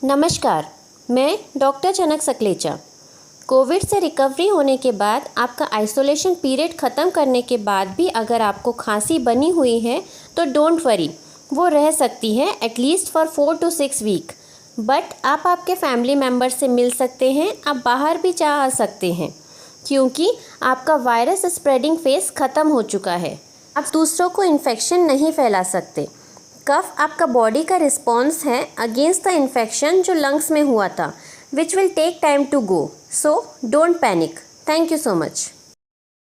नमस्कार, मैं डॉक्टर जनक सकलेचा। कोविड से रिकवरी होने के बाद आपका आइसोलेशन पीरियड ख़त्म करने के बाद भी अगर आपको खांसी बनी हुई है तो डोंट वरी, वो रह सकती है at least for 4 to 6 week. But आप आपके फैमिली मेम्बर से मिल सकते हैं, आप बाहर भी जा आ सकते हैं क्योंकि आपका वायरस स्प्रेडिंग फेज़ ख़त्म हो चुका है। आप दूसरों को इन्फेक्शन नहीं फैला सकते। कफ आपका बॉडी का रिस्पॉन्स है अगेंस्ट द इन्फेक्शन जो लंग्स में हुआ था, which will take time to go, so don't panic. Thank you so much.